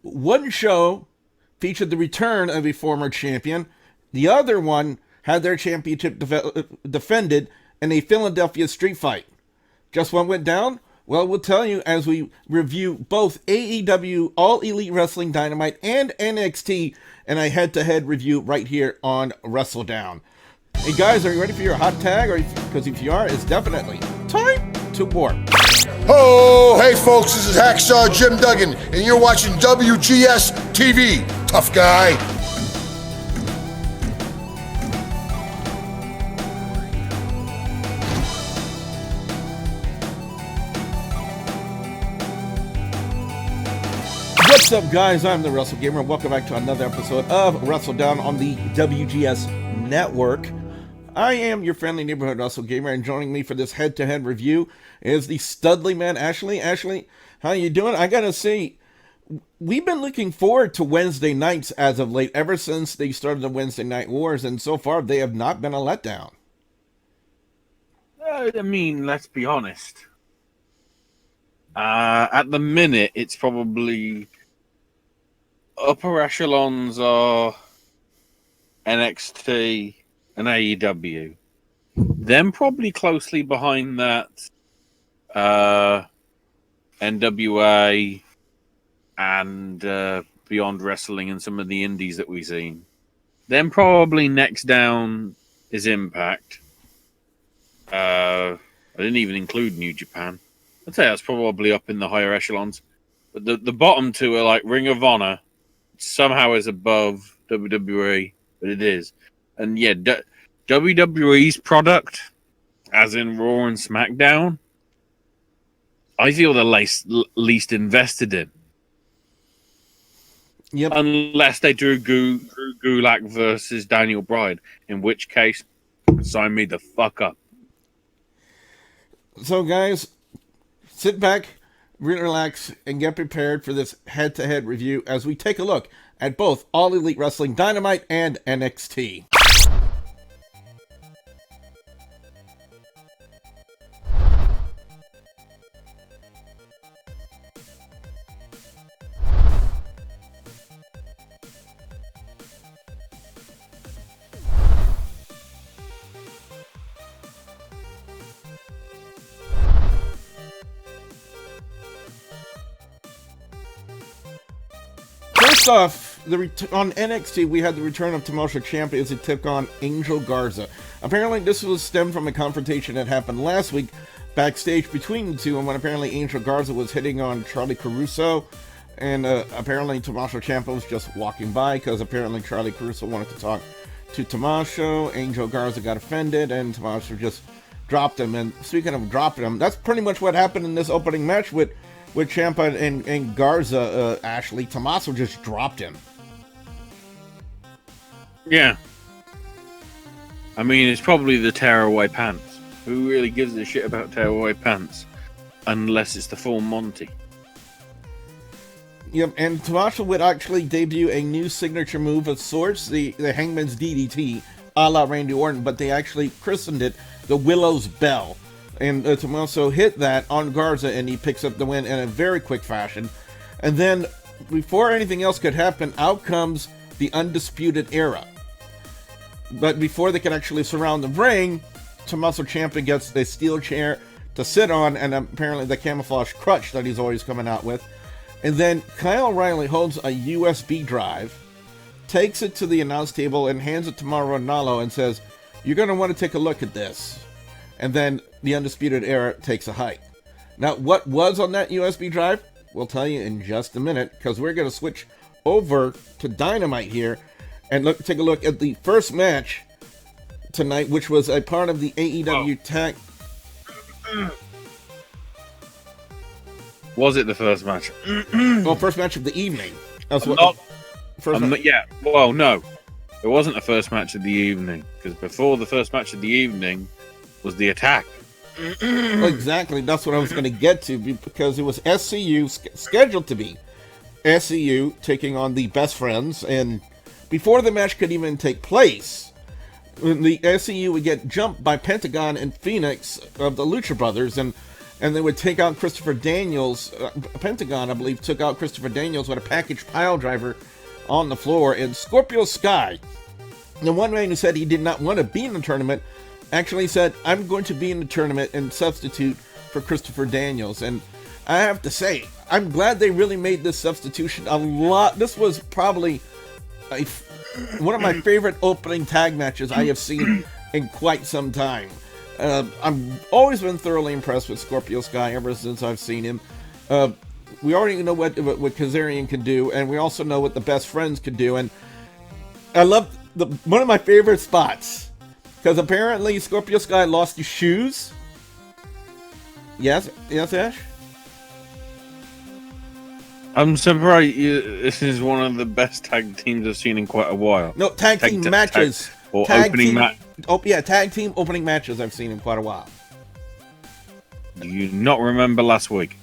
One show featured the return of a former champion. The other one had their championship defended in a Philadelphia street fight. Just what went down? Well, we'll tell you as we review both AEW All Elite Wrestling Dynamite and NXT in a head-to-head review right here on WrestleDOWN. Hey guys, are you ready for your hot tag? Because if you are, it's definitely time to warp. Oh, hey folks, this is Hacksaw Jim Duggan, and you're watching WGS-TV. Tough guy. What's up, guys? I'm the Wrestle Gamer, and welcome back to another episode of WrestleDOWN on the WGS Network. I am your friendly neighborhood Wrestle Gamer, and joining me for this head-to-head review is the Studley man, Ashley. Ashley, how you doing? I gotta say, we've been looking forward to Wednesday nights as of late, ever since they started the Wednesday Night Wars, and so far they have not been a letdown. I mean, let's be honest. At the minute, it's probably upper echelons are NXT and AEW. Then probably closely behind that, NWA and Beyond Wrestling and some of the indies that we've seen. Then probably next down is Impact. I didn't even include New Japan. I'd say that's probably up in the higher echelons. But the bottom two are like Ring of Honor. Somehow is above WWE, but it is. And yeah, WWE's product, as in Raw and SmackDown, I feel the least invested in. Yep. Unless they do Drew Gulak versus Daniel Bryan, in which case, sign me the fuck up. So, guys, sit back, relax, and get prepared for this head-to-head review as we take a look at both All Elite Wrestling Dynamite and NXT. First off, on NXT, we had the return of Tommaso Ciampa as he took on Angel Garza. Apparently, this was stemmed from a confrontation that happened last week backstage between the two, and when apparently Angel Garza was hitting on Charlie Caruso, and apparently Tommaso Ciampa was just walking by because apparently Charlie Caruso wanted to talk to Tommaso. Angel Garza got offended, and Tommaso just dropped him. And speaking of dropping him, that's pretty much what happened in this opening match with Ciampa and Garza. Ashley, Tommaso just dropped him. Yeah. I mean, it's probably the tearaway pants. Who really gives a shit about tearaway pants? Unless it's the full Monty. Yep, and Tommaso would actually debut a new signature move of sorts, the Hangman's DDT, a la Randy Orton, but they actually christened it the Willow's Bell. And Tommaso hit that on Garza, and he picks up the win in a very quick fashion. And then, before anything else could happen, out comes the Undisputed Era. But before they can actually surround the ring, Tommaso Ciampa gets the steel chair to sit on, and apparently the camouflage crutch that he's always coming out with. And then Kyle O'Reilly holds a USB drive, takes it to the announce table, and hands it to Mauro Ranallo and says, "You're going to want to take a look at this." And then the Undisputed Era takes a hike. Now, what was on that USB drive? We'll tell you in just a minute, because we're going to switch over to Dynamite here and take a look at the first match tonight, which was a part of the AEW tag. Was it the first match? Well, first match of the evening. Yeah, well, no. It wasn't the first match of the evening, because before the first match of the evening was the attack. Exactly, that's what I was going to get to, because it was SCU scheduled to be SCU taking on the Best Friends, and before the match could even take place, the SCU would get jumped by Pentagon and Phoenix of the Lucha Brothers, and and they would take out Christopher Daniels. Pentagon, I believe, took out Christopher Daniels with a package pile driver on the floor. And Scorpio Sky, the one man who said he did not want to be in the tournament, actually said, I'm going to be in the tournament and substitute for Christopher Daniels. And I have to say, I'm glad they really made this substitution a lot. This was probably one of my favorite opening tag matches I have seen in quite some time. I've always been thoroughly impressed with Scorpio Sky ever since I've seen him. We already know what Kazarian can do, and we also know what the Best Friends could do. And I love one of my favorite spots, because apparently Scorpio Sky lost his shoes. Yes, Ash? I'm surprised this is one of the best tag teams I've seen in quite a while. No, tag team matches. Tag team opening matches I've seen in quite a while. Do you not remember last week?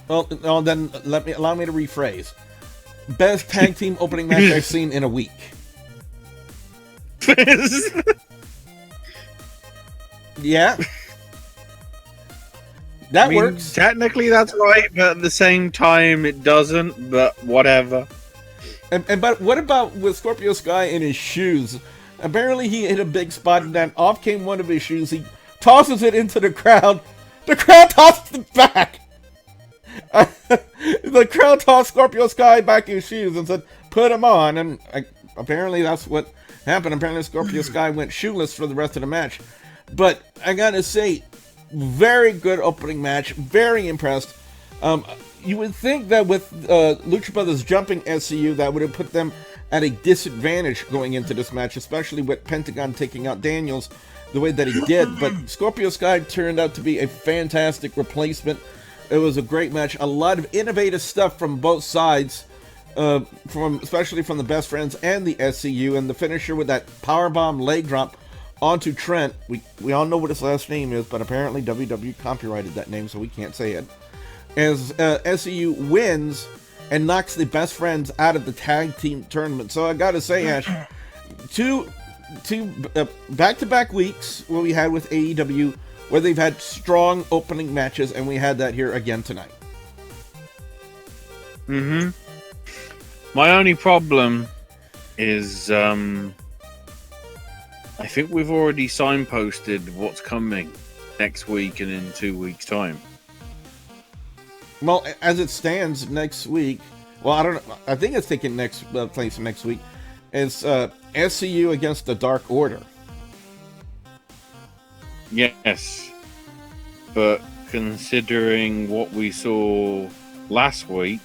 Well, then allow me to rephrase. Best tag team opening match I've seen in a week. Yeah. That works. Technically, that's right, but at the same time, it doesn't. But whatever. But what about with Scorpio Sky in his shoes? Apparently, he hit a big spot, and then off came one of his shoes. He tosses it into the crowd. The crowd tosses it back. The crowd tossed Scorpio Sky back in his shoes and said, "Put him on." And apparently, that's what happened. Apparently, Scorpio Sky went shoeless for the rest of the match. But I gotta say, very good opening match. Very impressed. You would think that with Lucha Brothers jumping SCU, that would have put them at a disadvantage going into this match, especially with Pentagon taking out Daniels the way that he did. But Scorpio Sky turned out to be a fantastic replacement. It was a great match. A lot of innovative stuff from both sides, especially from the Best Friends and the SCU, and the finisher with that powerbomb leg drop onto Trent. We all know what his last name is, but apparently WWE copyrighted that name, so we can't say it. As SCU wins and knocks the Best Friends out of the tag team tournament. So I gotta say, Ash, two back-to-back weeks what we had with AEW, where they've had strong opening matches, and we had that here again tonight. My only problem is I think we've already signposted what's coming next week and in 2 weeks' time. Well, as it stands next week, well, I don't know. I think it's taking place next week. It's SCU against the Dark Order. Yes, but considering what we saw last week,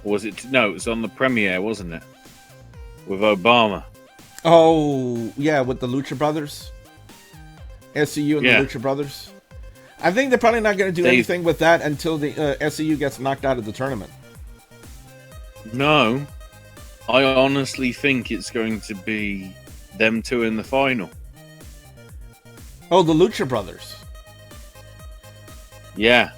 was it? No, it was on the premiere, wasn't it? With Obama. Oh, yeah, with the Lucha Brothers. SCU and the Lucha Brothers. I think they're probably not going to do anything with that until the SCU gets knocked out of the tournament. No, I honestly think it's going to be them two in the final. Oh, the Lucha Brothers. Yeah,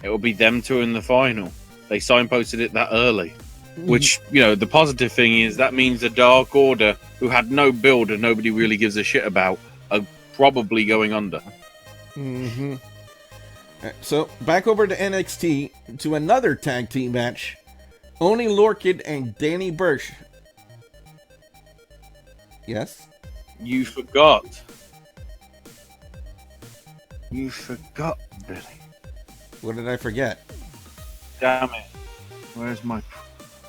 it will be them two in the final. They signposted it that early. Which, the positive thing is that means the Dark Order, who had no build and nobody really gives a shit about, are probably going under. So, back over to NXT, to another tag team match. Oni Lorcan and Danny Burch. Yes? You forgot, Billy. What did I forget? Damn it. Where's my...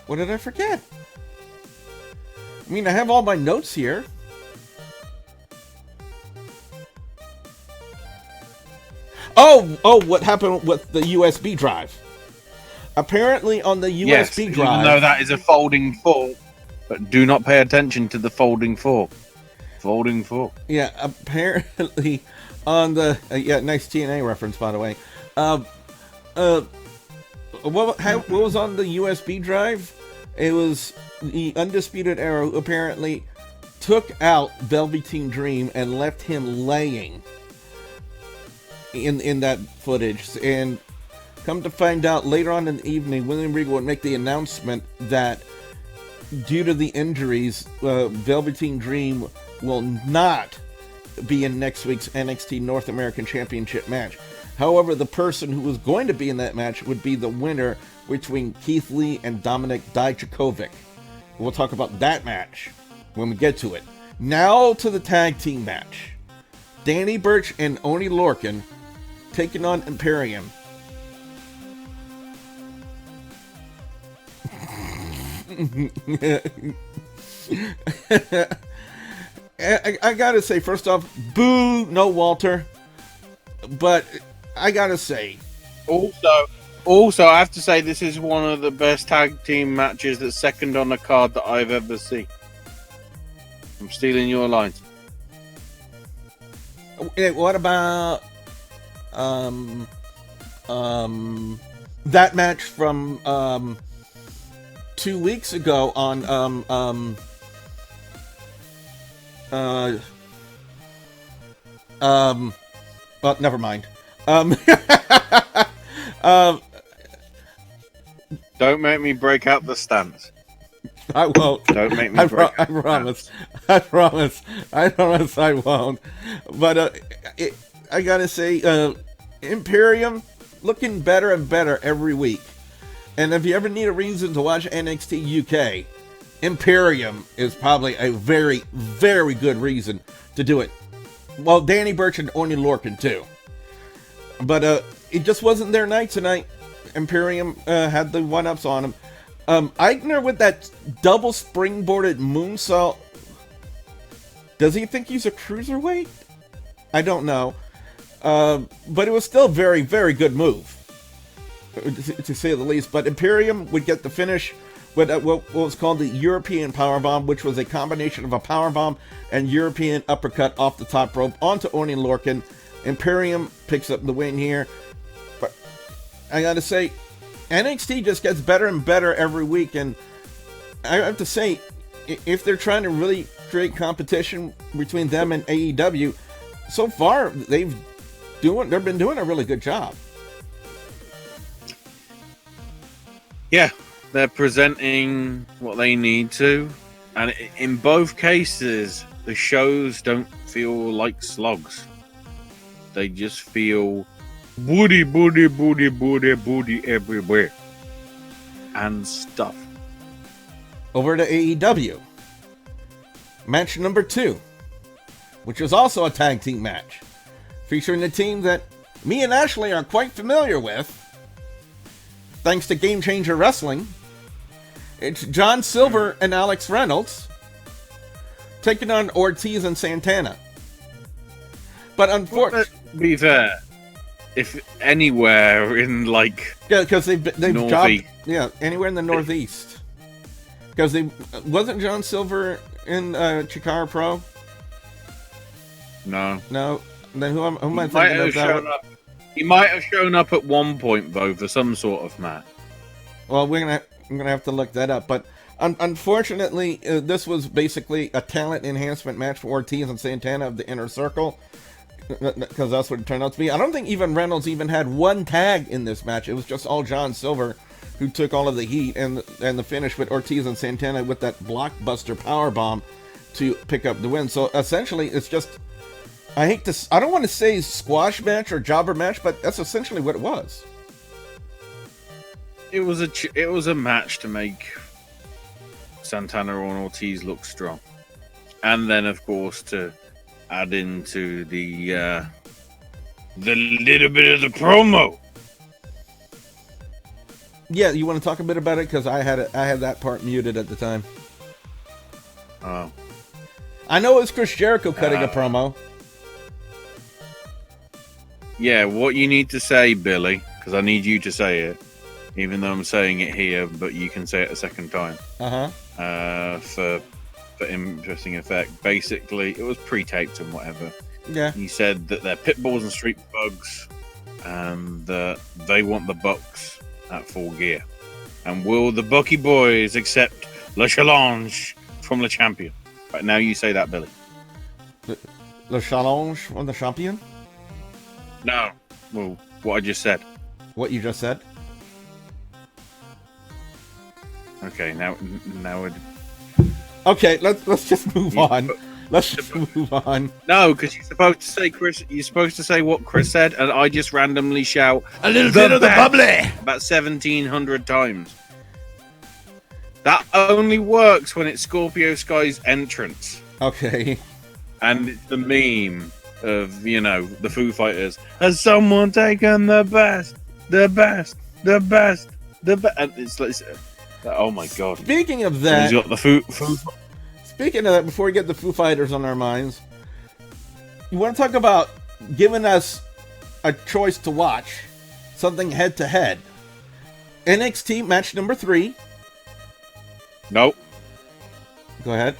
What did I forget? I mean, I have all my notes here. Oh, what happened with the USB drive? Apparently on the USB drive... even though that is a folding fork, but do not pay attention to the folding fork. Folding fork. Yeah, apparently on the... nice TNA reference, by the way. What was on the USB drive? It was the Undisputed Era who apparently took out Velveteen Dream and left him laying in that footage. And come to find out later on in the evening, William Regal would make the announcement that due to the injuries, Velveteen Dream will not be in next week's NXT North American Championship match. However, the person who was going to be in that match would be the winner between Keith Lee and Dominik Dijakovic. We'll talk about that match when we get to it. Now to the tag team match. Danny Burch and Oney Lorcan taking on Imperium. I gotta say, first off, boo, no Walter. But I gotta say, also, I have to say this is one of the best tag team matches that's second on the card that I've ever seen. I'm stealing your lines. What about that match from 2 weeks ago on well, never mind. Don't make me break out the stance. I won't. Don't make me break I promise. I promise. I promise I won't. But I gotta say, Imperium looking better and better every week. And if you ever need a reason to watch NXT UK, Imperium is probably a very, very good reason to do it. Well, Danny Burch and Oney Lorcan too. But it just wasn't their night tonight. Imperium had the one-ups on him. Eichner with that double springboarded moonsault. Does he think he's a cruiserweight? I don't know. But it was still a very, very good move, to say the least. But Imperium would get the finish with what was called the European Powerbomb, which was a combination of a powerbomb and European uppercut off the top rope onto Oney Lorcan. Imperium picks up the win here. But I gotta say, NXT just gets better and better every week, and I have to say, if they're trying to really create competition between them and AEW, so far they've been doing a really good job. Yeah, they're presenting what they need to, and in both cases, the shows don't feel like slogs. They just feel booty everywhere and stuff. Over to AEW. Match number 2, which was also a tag team match, featuring a team that me and Ashley are quite familiar with, thanks to Game Changer Wrestling. It's John Silver and Alex Reynolds taking on Ortiz and Santana. But unfortunately, to be fair, if anywhere in because they've Northeast. jobbed, anywhere in the Northeast, because wasn't John Silver in Chikara Pro? No. Then who am I thinking of that one? He might have shown up at one point though for some sort of match. Well, I'm gonna have to look that up. But unfortunately, this was basically a talent enhancement match for Ortiz and Santana of the Inner Circle, because that's what it turned out to be. I don't think even Reynolds even had one tag in this match. It was just all John Silver who took all of the heat, and the finish with Ortiz and Santana with that blockbuster powerbomb to pick up the win. So essentially, it's just, I don't want to say squash match or jobber match, but that's essentially what it was. It was a match to make Santana and Ortiz look strong, and then of course to add into the little bit of the promo. Yeah, you want to talk a bit about it, because I had that part muted at the time. Oh, I know it's Chris Jericho cutting a promo. Yeah, what you need to say, Billy, because I need you to say it, even though I'm saying it here, but you can say it a second time. For interesting effect. Basically, it was pre-taped and whatever. Yeah. He said that they're pit bulls and street bugs, and that they want the Bucks at Full Gear. And will the Bucky Boys accept Le Challenge from the champion? Right, now you say that, Billy. Le Challenge from the champion? No. Well, what I just said. What you just said? Okay, now it... Okay, let's just move on. let's just move on. No, because you're supposed to say Chris. You're supposed to say what Chris said, and I just randomly shout A little bit of the bubbly about 1,700 times. That only works when it's Scorpio Sky's entrance. Okay. And it's the meme of, the Foo Fighters. Has someone taken the best? The best? The best? The best? And it's like, oh my god. Speaking of that, he's got the Foo. Speaking of that, before we get the Foo Fighters on our minds, you want to talk about giving us a choice to watch something head to head. NXT match number 3. Nope. Go ahead.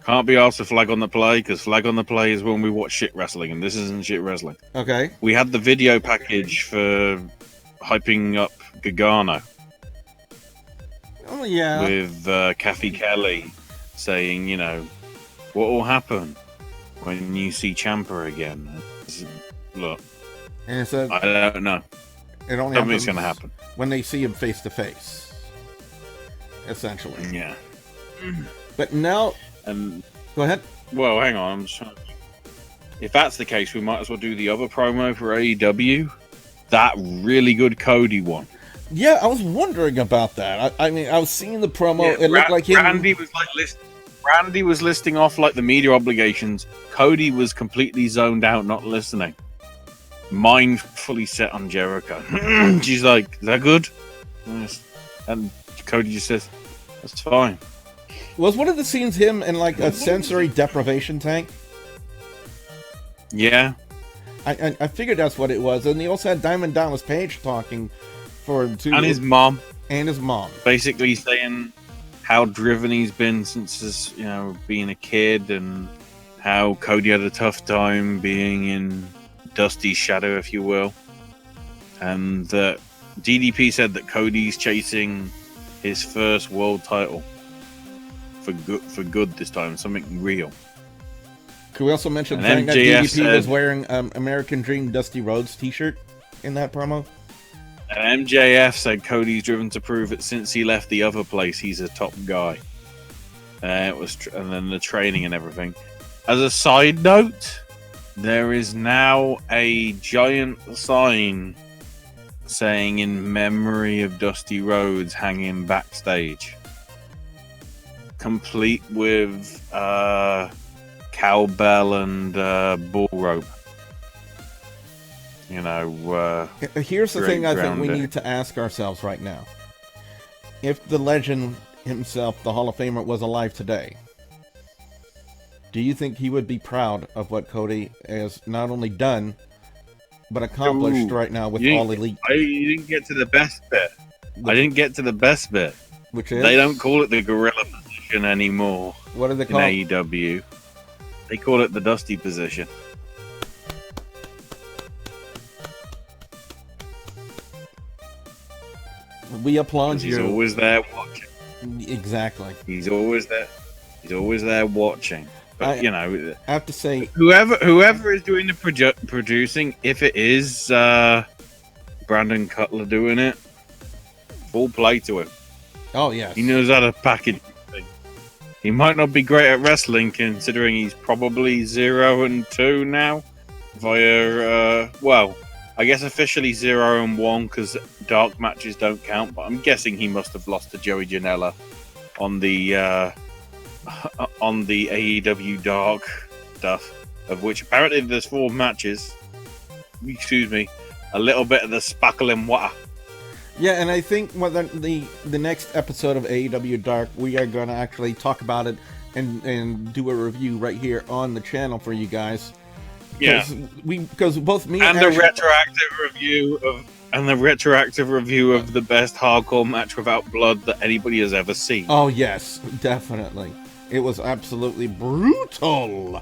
Can't be asked for Flag on the Play, because Flag on the Play is when we watch shit wrestling, and this isn't shit wrestling. Okay. We had the video package for hyping up Gargano. Oh, yeah. With Kathy Kelly saying, what will happen when you see Ciampa again? Look, And it said, I don't know. It only Something's happens going to happen. when they see him face to face. Essentially. Yeah. But now, And go ahead. well, hang on. I'm just trying to think. If that's the case, we might as well do the other promo for AEW. That really good Cody one. Yeah, I was wondering about that. I mean, I was seeing the promo. Yeah, it looked like him. Randy was listing off like the media obligations. Cody was completely zoned out, not listening. Mind fully set on Jericho. She's like, "Is that good?" Yes. And Cody just says, "That's fine." Was one of the scenes him in like a sensory deprivation tank? Yeah. I figured that's what it was. And they also had Diamond Dallas Page talking and his mom. And his mom. Basically saying how driven he's been since his, being a kid, and how Cody had a tough time being in Dusty's shadow, if you will. And that DDP said that Cody's chasing his first world title for good this time, something real. Could we also mention the And fact that MJF DDP was wearing American Dream Dusty Rhodes t-shirt in that promo? And MJF said Cody's driven to prove that since he left the other place, he's a top guy. And then the training and everything. As a side note, there is now a giant sign saying "in memory of Dusty Rhodes" hanging backstage, complete with cowbell and bull rope. Here's the thing I think we grounded. need to ask ourselves right now. If the legend himself, the Hall of Famer, was alive today, do you think he would be proud of what Cody has not only done, but accomplished right now with All Elite? You didn't get to the best bit. I didn't get to the best bit. Which is? They don't call it the gorilla position anymore What do they in call it? AEW. They call it the Dusty position. We applaud He's you. always there watching. Exactly. He's always there. He's always there watching. But I have to say, whoever is doing the producing, if it is Brandon Cutler doing it, full play to him. oh yes, He knows how to package things. He might not be great at wrestling, considering he's probably 0-2 now. Via I guess officially 0-1 because dark matches don't count. But I'm guessing he must have lost to Joey Janela on the AEW Dark stuff, of which apparently there's 4 matches. Excuse me, a little bit of the sparkling water. yeah, and I think the next episode of AEW Dark, we are going to actually talk about it and do a review right here on the channel for you guys. Yeah, because both me and and the Ash- retroactive review of the best hardcore match without blood that anybody has ever seen. Oh yes, definitely. It was absolutely brutal.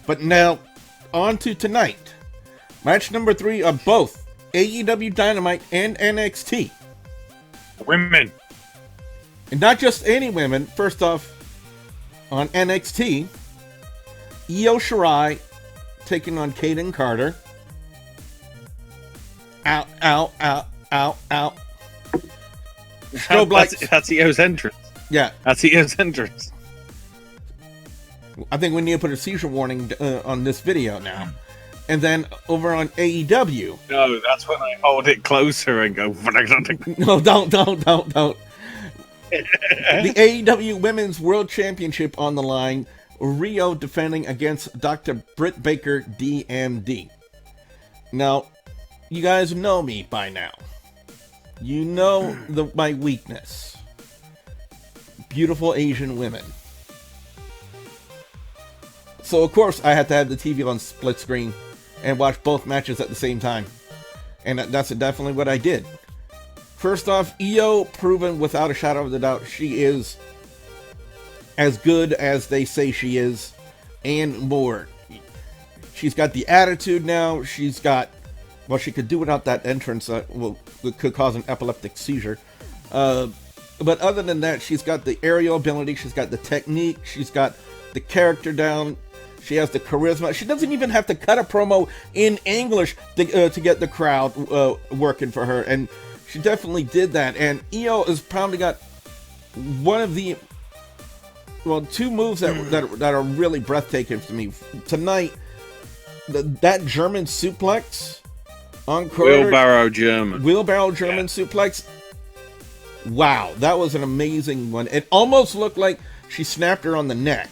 But now, on to tonight. Match number 3 of both AEW Dynamite and NXT. Women. And not just any women. First off, on NXT, Io Shirai taking on Kaden Carter. Ow, ow, ow, ow, ow. Strobe lights. That's Io's entrance. Yeah. That's Io's entrance. I think we need to put a seizure warning on this video now. And then over on AEW. No, that's when I hold it closer and go. No, don't. The AEW Women's World Championship on the line. Rio defending against Dr. Britt Baker, DMD. Now, you guys know me by now. You know my weakness. Beautiful Asian women. So, of course, I had to have the TV on split screen and watch both matches at the same time. And that's definitely what I did. First off, Io, proven without a shadow of a doubt, she is as good as they say she is, and more. She's got the attitude now. She's got, well, she could do without that entrance that could cause an epileptic seizure. But other than that, she's got the aerial ability. She's got the technique. She's got the character down. She has the charisma. She doesn't even have to cut a promo in English to get the crowd working for her. And she definitely did that. And Io has probably got one of the, well, two moves that are really breathtaking to me. Tonight, that German suplex on Carter. Wheelbarrow German suplex. Wow, that was an amazing one. It almost looked like she snapped her on the neck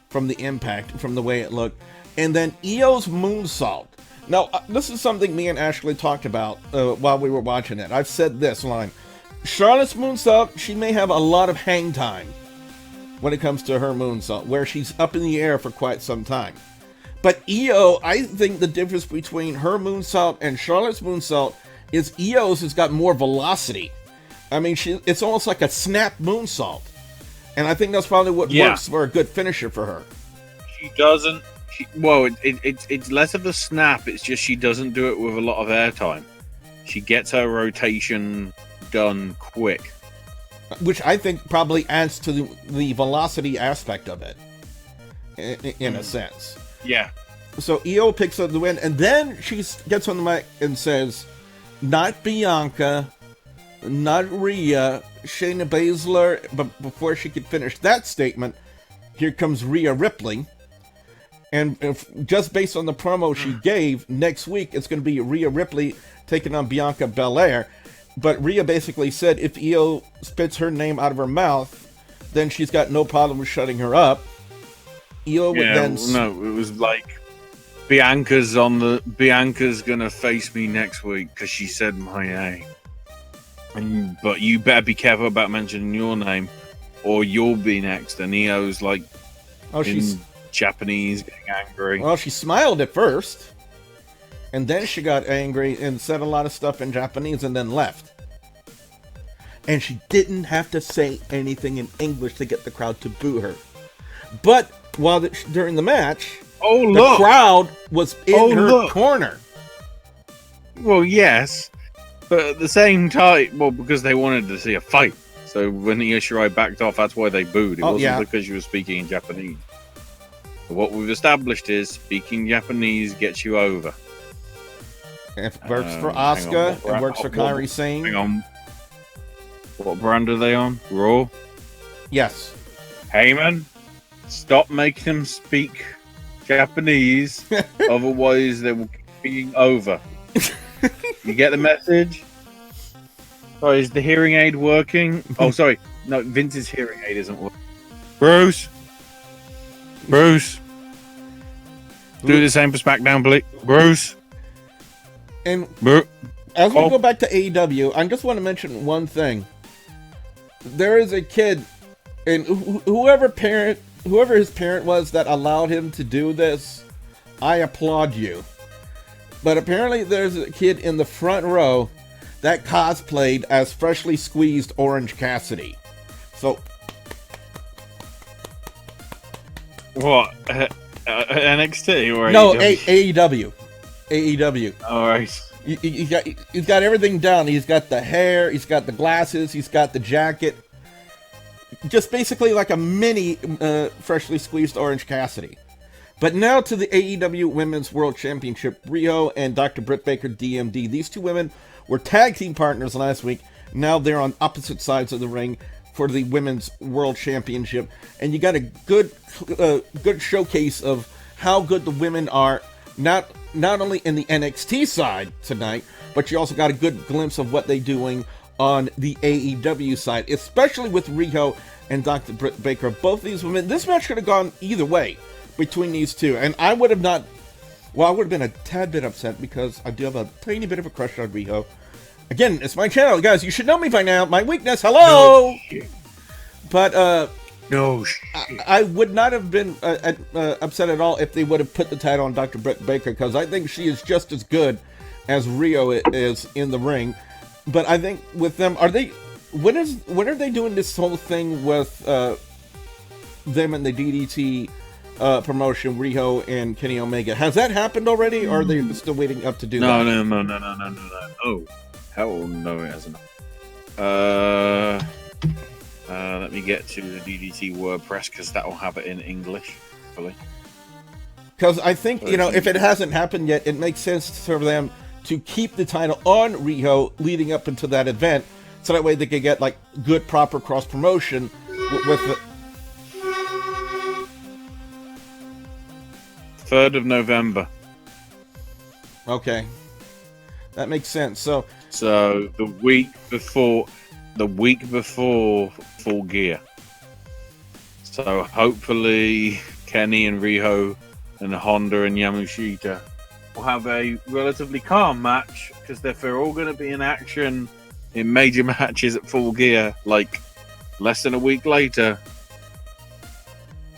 from the impact, from the way it looked. And then Io's moonsault. Now, this is something me and Ashley talked about while we were watching it. I've said this line. Charlotte's moonsault, she may have a lot of hang time when it comes to her moonsault, where she's up in the air for quite some time. But Io, I think the difference between her moonsault and Charlotte's moonsault is Io's has got more velocity. I mean, it's almost like a snap moonsault. And I think that's probably what works for a good finisher for her. She doesn't. It's less of a snap. It's just she doesn't do it with a lot of airtime. She gets her rotation done quick. Which I think probably adds to the velocity aspect of it, in a sense. Yeah. So Io picks up the win, and then she gets on the mic and says, not Bianca, not Rhea, Shayna Baszler. But before she could finish that statement, here comes Rhea Ripley. And just based on the promo she gave, next week it's going to be Rhea Ripley taking on Bianca Belair. But Rhea basically said if Io spits her name out of her mouth, then she's got no problem with shutting her up. Io would then... No, it was like Bianca's gonna face me next week because she said my name. But you better be careful about mentioning your name, or you'll be next. And Io's like, she's Japanese, getting angry. Well, she smiled at first, and then she got angry and said a lot of stuff in Japanese, and then left. And she didn't have to say anything in English to get the crowd to boo her. But during the match, the crowd was in her corner. Well, yes. But at the same time, because they wanted to see a fight. So when Io Shirai backed off, that's why they booed. It wasn't because she was speaking in Japanese. But what we've established is speaking Japanese gets you over. If it works for Asuka, it works for Kairi Sane. Hang on. What brand are they on? Raw? Yes. Heyman, stop making them speak Japanese. Otherwise, they will keep being over. You get the message? Sorry, is the hearing aid working? Oh, sorry. No, Vince's hearing aid isn't working. Bruce, do the same for SmackDown, please. Bruce. And as we go back to AEW, I just want to mention one thing. There is a kid, and whoever his parent was that allowed him to do this, I applaud you. But apparently there's a kid in the front row that cosplayed as freshly squeezed Orange Cassidy. So... What? NXT or no, AEW? AEW. All right. He's got everything down. He's got the hair, he's got the glasses, he's got the jacket. Just basically like a mini freshly squeezed Orange Cassidy. But now to the AEW Women's World Championship. Rio and Dr. Britt Baker, DMD. These two women were tag team partners last week. Now they're on opposite sides of the ring for the Women's World Championship, and you got a good showcase of how good the women are, not only in the NXT side tonight, but you also got a good glimpse of what they're doing on the AEW side, especially with Riho and Dr. Britt Baker. Both these women, this match could have gone either way between these two, and I would have been a tad bit upset because I do have a tiny bit of a crush on Riho. Again, it's my channel, guys. You should know me by now. My weakness, hello! No, but, no, I would not have been upset at all if they would have put the title on Dr. Britt Baker, because I think she is just as good as Riho is in the ring. But I think with them, when are they doing this whole thing with them and the DDT promotion, Riho and Kenny Omega? Has that happened already, or are they still waiting up to do that? No. Oh, hell no, it hasn't. Let me get to the DDT WordPress, because that will have it in English, hopefully. Because I think, if it hasn't happened yet, it makes sense for them to keep the title on Riho leading up into that event, so that way they can get, like, good, proper cross-promotion with the... 3rd of November. Okay. That makes sense. So the week before Full Gear. So hopefully Kenny and Riho and Honda and Yamashita will have a relatively calm match, because if they're all going to be in action in major matches at Full Gear, like less than a week later,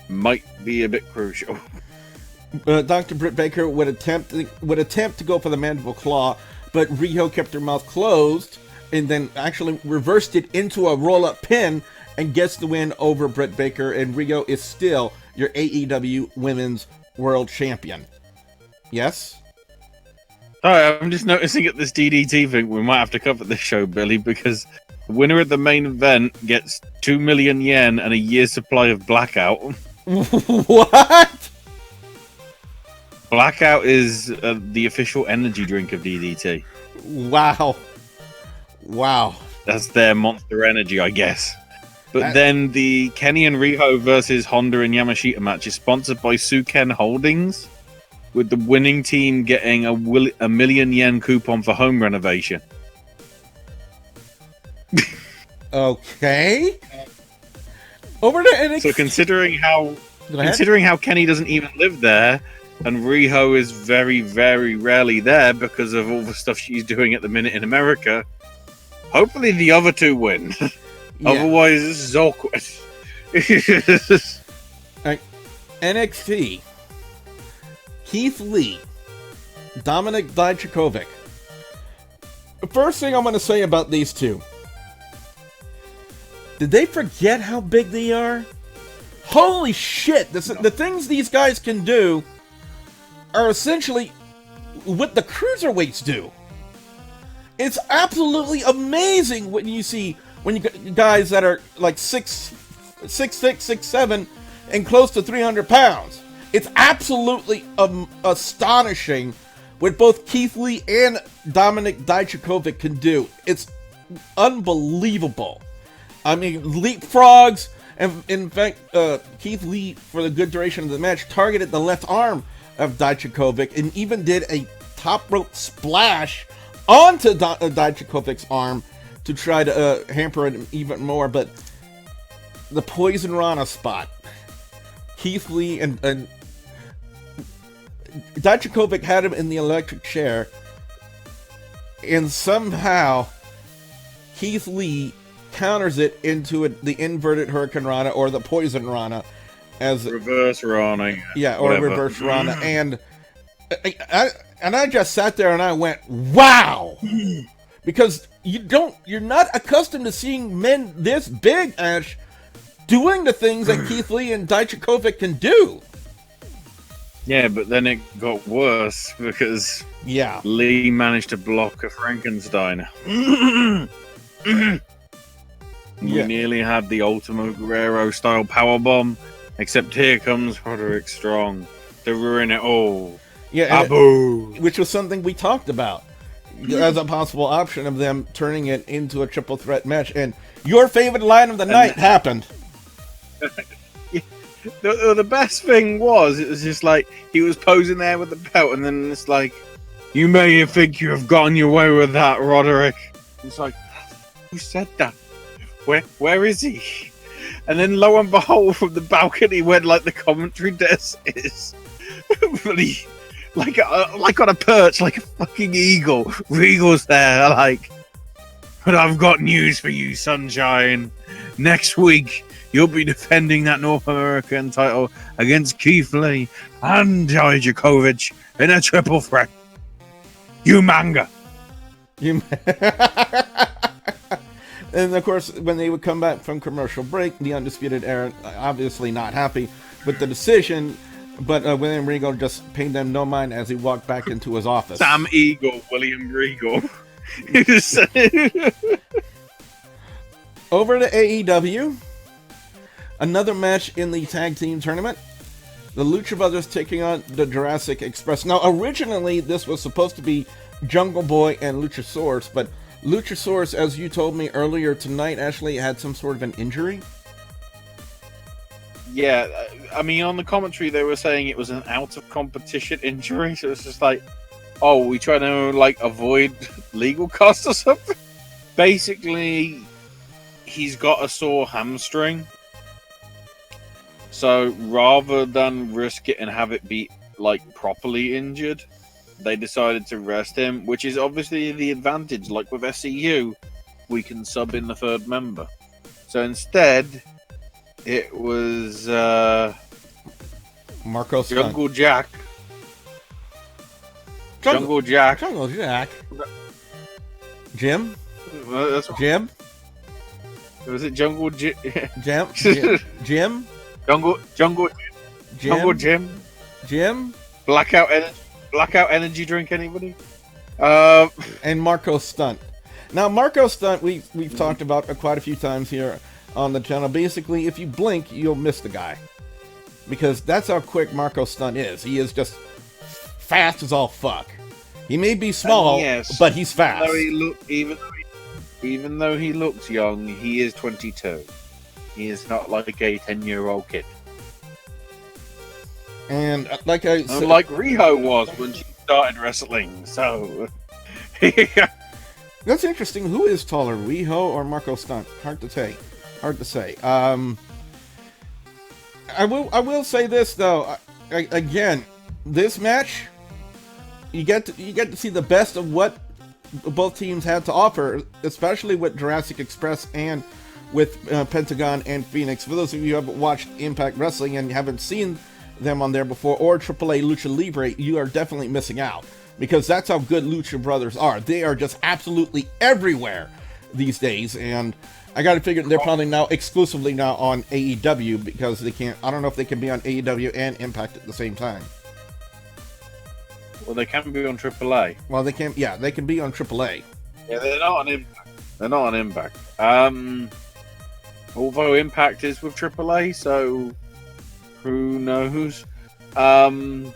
might be a bit crucial. Dr. Britt Baker would attempt to go for the mandible claw, but Riho kept her mouth closed and then actually reversed it into a roll-up pin and gets the win over Britt Baker, and Riho is still your AEW Women's World Champion. Yes? Alright, I'm just noticing at this DDT thing, we might have to cover this show, Billy, because the winner of the main event gets 2 million yen and a year's supply of Blackout. What? Blackout is the official energy drink of DDT. Wow. That's their Monster Energy, I guess. But then the Kenny and Riho versus Honda and Yamashita match is sponsored by Suken Holdings, with the winning team getting a million yen coupon for home renovation. Okay. Over to NXT. So considering how Kenny doesn't even live there, and Riho is very, very rarely there because of all the stuff she's doing at the minute in America, hopefully the other two win. Yeah. Otherwise, this is awkward. Right. NXT. Keith Lee. Dominik Dijakovic. The first thing I'm going to say about these two. Did they forget how big they are? Holy shit! The things these guys can do are essentially what the cruiserweights do. It's absolutely amazing when you guys that are like 6'6", 6'7", and close to 300 pounds. It's absolutely astonishing what both Keith Lee and Dominik Dijakovic can do. It's unbelievable. I mean, leapfrogs, and in fact, Keith Lee, for the good duration of the match, targeted the left arm of Dijakovic and even did a top rope splash onto Dijakovic's arm to try to hamper it even more. But the Poison Rana spot, Keith Lee and Dijakovic had him in the electric chair, and somehow Keith Lee counters it into the inverted Hurricane Rana, or the Poison Rana, as reverse Rana. Yeah, or whatever. Reverse Rana. And I just sat there and I went, wow! Because you're not accustomed to seeing men this big, Ash, doing the things that Keith Lee and Dijakovic can do. Yeah, but then it got worse because Lee managed to block a Frankenstein. We nearly had the Ultimo Guerrero style powerbomb, except here comes Roderick Strong to ruin it all. Yeah, Abu! Which was something we talked about. as a possible option of them turning it into a triple threat match. And your favorite line of the night happened. The best thing was, it was just like, he was posing there with the belt, and then it's like, you may think you have gotten your way with that, Roderick. It's like, who said that? Where is he? And then lo and behold, from the balcony where like the commentary desk is, really, like on a perch, like a fucking eagle. Regal's there, like, but I've got news for you, Sunshine. Next week, you'll be defending that North American title against Keith Lee and Dijakovic in a triple threat. You manga. And of course, when they would come back from commercial break, the Undisputed Era obviously not happy with the decision, but William Regal just paid them no mind as he walked back into his office. Sam Eagle, William Regal. Over to AEW, another match in the tag team tournament. The Lucha Brothers taking on the Jurassic Express. Now, originally, this was supposed to be Jungle Boy and Luchasaurus, but Luchasaurus, as you told me earlier tonight, actually had some sort of an injury. Yeah, I mean, on the commentary, they were saying it was an out-of-competition injury, so it's just like, oh, we trying to, like, avoid legal costs or something? Basically, he's got a sore hamstring, so rather than risk it and have it be, like, properly injured, they decided to rest him, which is obviously the advantage. Like with SCU, we can sub in the third member. So instead, it was Marco Jungle Jack. Jungle Jack. Jungle Jack. Jim? That's Jim? Was it Jungle Jim? Jim? Jim? Jungle Jim? Jungle Jim? Jim? Blackout energy drink, anybody? And Marco Stunt. Now, Marco Stunt, we've talked about quite a few times here on the channel. Basically, if you blink, you'll miss the guy. Because that's how quick Marco Stunt is. He is just fast as all fuck. He may be small, yes, but he's fast. Even though he looks young, he is 22. He is not like a 10-year-old kid. And like I said, like Riho was when she started wrestling, so that's interesting. Who is taller, Riho or Marco Stunt? Hard to say. I will say this though. Again, this match, you get to see the best of what both teams had to offer, especially with Jurassic Express and with Pentagon and Phoenix. For those of you who haven't watched Impact Wrestling and haven't seen them on there before, or AAA Lucha Libre, you are definitely missing out, because that's how good Lucha Brothers are. They are just absolutely everywhere these days, and I gotta figure they're probably now exclusively now on AEW, because they can't, I don't know if they can be on AEW and Impact at the same time. Well, they can be on AAA. Well, they can, yeah, they can be on AAA. Yeah, they're not on Impact. They're not on Impact. Although Impact is with AAA, so who knows? Although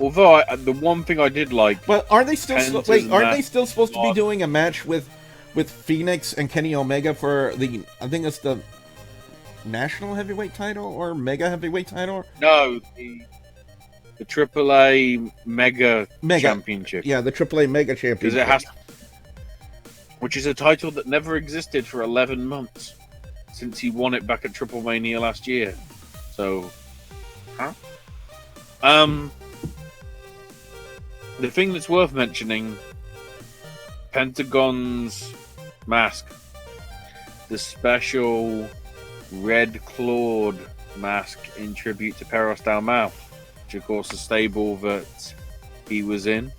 the one thing I did like, but are they still aren't they still supposed to be doing a match with Phoenix and Kenny Omega for the, I think it's the National Heavyweight title or Mega Heavyweight title? No, the AAA Mega Championship. Yeah, the AAA Mega Championship. Because it has, which is a title that never existed for 11 months since he won it back at Triple Mania last year. So, the thing that's worth mentioning, Pentagon's mask, the special red clawed mask in tribute to Perros Del Mal, which of course the stable that he was in,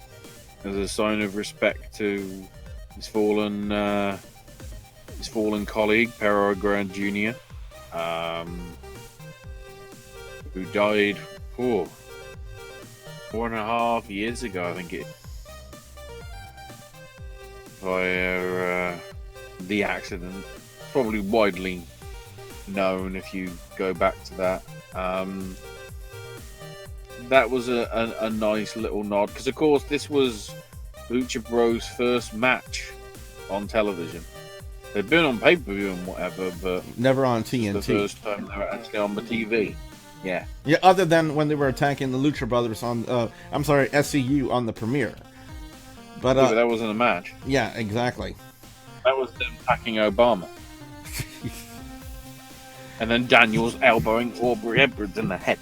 as a sign of respect to his fallen colleague Perro Grand Jr., who died 4.5 years ago, I think it, via the accident. Probably widely known if you go back to that. That was a nice little nod, because of course this was Lucha Bros' first match on television. They've been on pay-per-view and whatever, but never on this is TNT. the first time they were actually on the TV. Yeah. Yeah, other than when they were attacking the Lucha Brothers on, SCU on the premiere. But, But that wasn't a match. yeah, exactly. That was them attacking Obama. And then Daniels elbowing Aubrey Edwards in the head.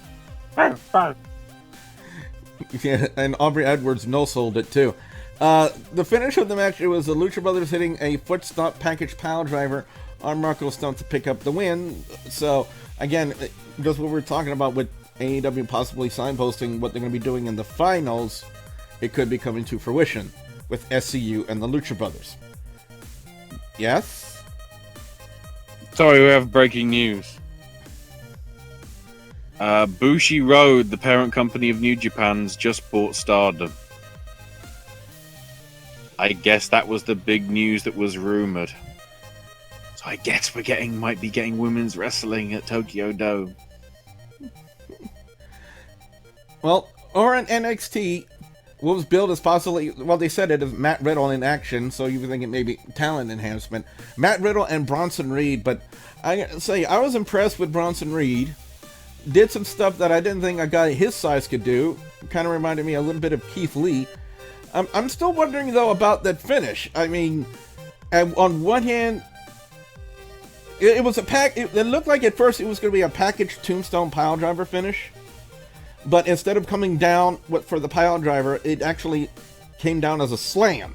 Yeah, and Aubrey Edwards no-sold it too. The finish of the match, it was the Lucha Brothers hitting a foot stomp package pile driver on Marco Stunt to pick up the win. So, again, just what we're talking about with AEW possibly signposting what they're going to be doing in the finals, it could be coming to fruition with SCU and the Lucha Brothers. Yes? Sorry, we have breaking news. Bushiroad, the parent company of New Japan's, just bought Stardom. I guess that was the big news that was rumored. So I guess might be getting women's wrestling at Tokyo Dome. Well, or in NXT, what was billed as possibly, well, they said it as Matt Riddle in action, so you would think it may be talent enhancement. Matt Riddle and Bronson Reed, but I gotta say, I was impressed with Bronson Reed. Did some stuff that I didn't think a guy his size could do. Kind of reminded me a little bit of Keith Lee. I'm still wondering, though, about that finish. I mean, on one hand, it was a pack. It looked like at first it was going to be a packaged tombstone pile driver finish. But instead of coming down for the pile driver, it actually came down as a slam.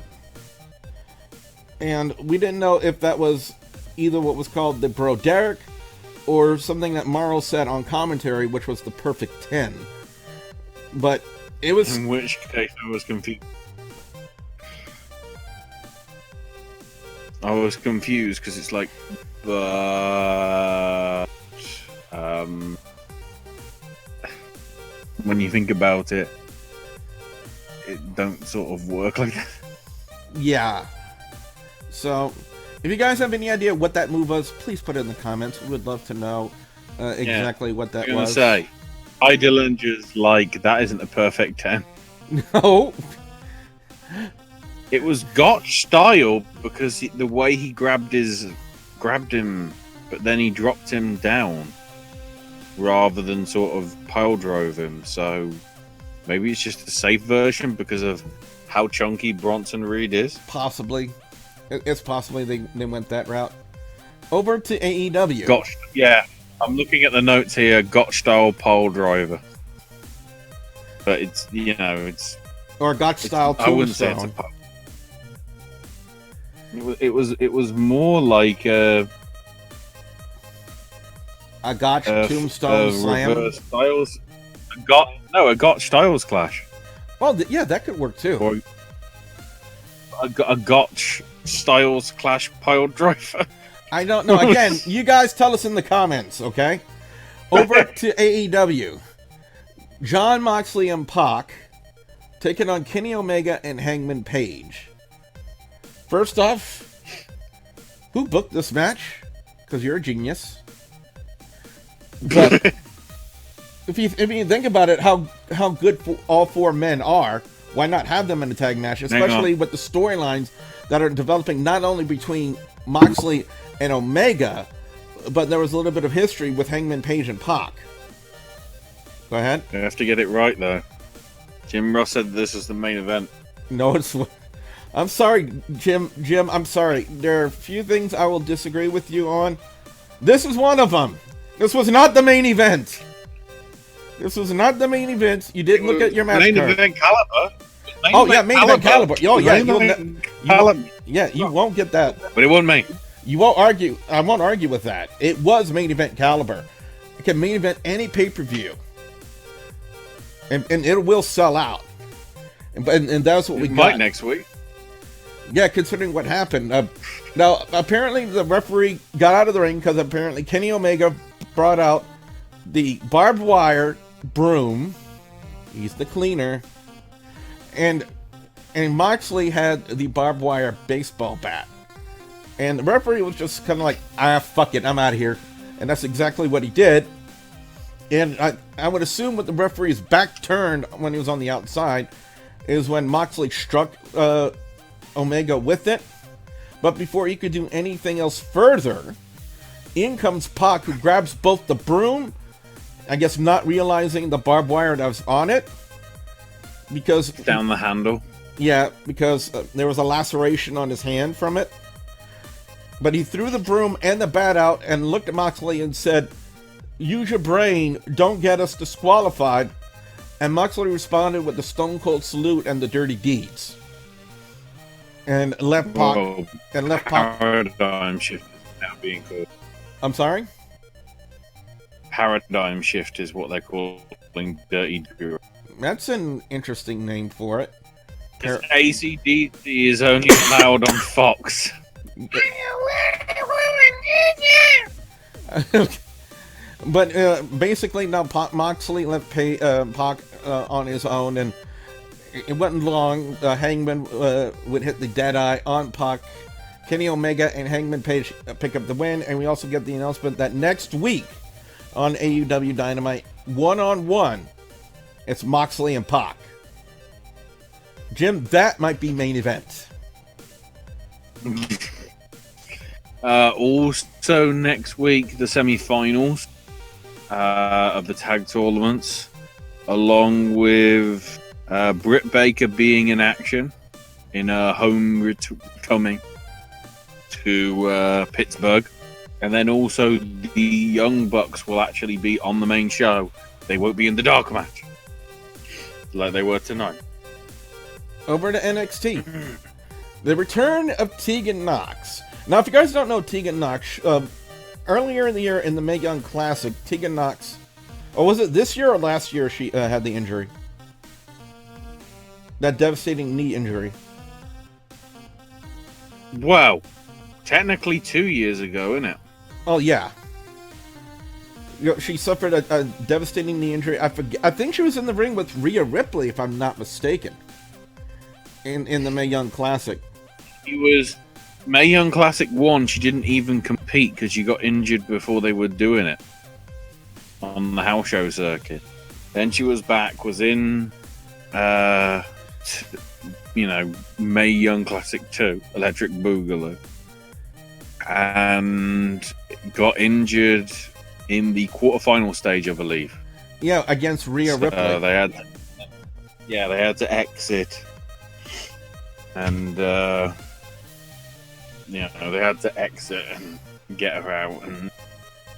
And we didn't know if that was either what was called the Broderick or something that Morrow said on commentary, which was the perfect 10. But it was... In which case I was confused. I was confused because it's like, but when you think about it, it don't sort of work like that. Yeah. So, if you guys have any idea what that move was, please put it in the comments. We would love to know exactly what that I'm gonna was. say, I Dillinger's like, that isn't a perfect 10. No. It was Gotch style because the way he grabbed him, but then he dropped him down rather than sort of pile drove him. So maybe it's just a safe version because of how chunky Bronson Reed is. Possibly. It's possibly they went that route. Over to AEW. Gotch, yeah. I'm looking at the notes here. Gotch style pile driver, but it's or Gotch style I wouldn't say it's a pile. It was more like a Gotch tombstone slam. Reverse Styles. A Gotch Styles clash. Well, yeah, that could work too. Or a Gotch Styles clash pile driver. I don't know. Again, you guys tell us in the comments, okay? Over to AEW. Jon Moxley and Pac taking on Kenny Omega and Hangman Page. First off, who booked this match? Because you're a genius. But if you think about it, how good all four men are, why not have them in a tag match? Especially with the storylines that are developing not only between Moxley and Omega, but there was a little bit of history with Hangman Page and Pac. Go ahead. You have to get it right, though. Jim Ross said this is the main event. No, it's... I'm sorry, Jim. I'm sorry. There are a few things I will disagree with you on. This is one of them. This was not the main event. This was not the main event. You didn't look at your match card. Main event caliber. Main event caliber. Oh, yeah. You won't get that. But it wasn't me. You won't argue. I won't argue with that. It was main event caliber. It can main event any pay-per-view. And it will sell out. And that's what we got. Next week. Yeah, considering what happened. Now, apparently the referee got out of the ring because apparently Kenny Omega brought out the barbed wire broom. He's the cleaner. And Moxley had the barbed wire baseball bat. And the referee was just kind of like, fuck it, I'm out of here. And that's exactly what he did. And I would assume with the referee's back turned when he was on the outside, is when Moxley struck Omega with it. But before he could do anything else further, in comes Pac, who grabs both the broom, I guess not realizing the barbed wire that was on it, because down the handle. Yeah, because there was a laceration on his hand from it. But he threw the broom and the bat out and looked at Moxley and said, "Use your brain, don't get us disqualified." And Moxley responded with the Stone Cold Salute and the Dirty Deeds. And left Pac. Paradigm shift is now being called. I'm sorry? Paradigm shift is what they're calling Dirty Drew. That's an interesting name for it. ACDC is only allowed on Fox. But basically now Moxley left Pac on his own, and it wasn't long. Hangman would hit the dead eye on Pac. Kenny Omega and Hangman Page pick up the win, and we also get the announcement that next week on AEW Dynamite, one-on-one, it's Moxley and Pac. Jim, that might be main event. Also next week, the semi-finals of the tag tournaments, along with Britt Baker being in action in a coming to Pittsburgh. And then also the Young Bucks will actually be on the main show. They won't be in the dark match like they were tonight. Over to NXT. The return of Tegan Nox. Now, if you guys don't know Tegan Nox, earlier in the year in the Mae Young Classic, Tegan Nox, or was it this year or last year she had the injury? That devastating knee injury. Wow. Technically 2 years ago, isn't it? Oh, yeah. You know, she suffered a devastating knee injury. I think she was in the ring with Rhea Ripley, if I'm not mistaken, in the Mae Young Classic. She was Mae Young Classic 1. She didn't even compete because she got injured before they were doing it on the house show circuit. Then she was back, was in, Mae Young Classic 2, Electric Boogaloo, and got injured in the quarterfinal stage, I believe. Yeah, against Rhea Ripley. They had to exit, and they had to exit and get her out. And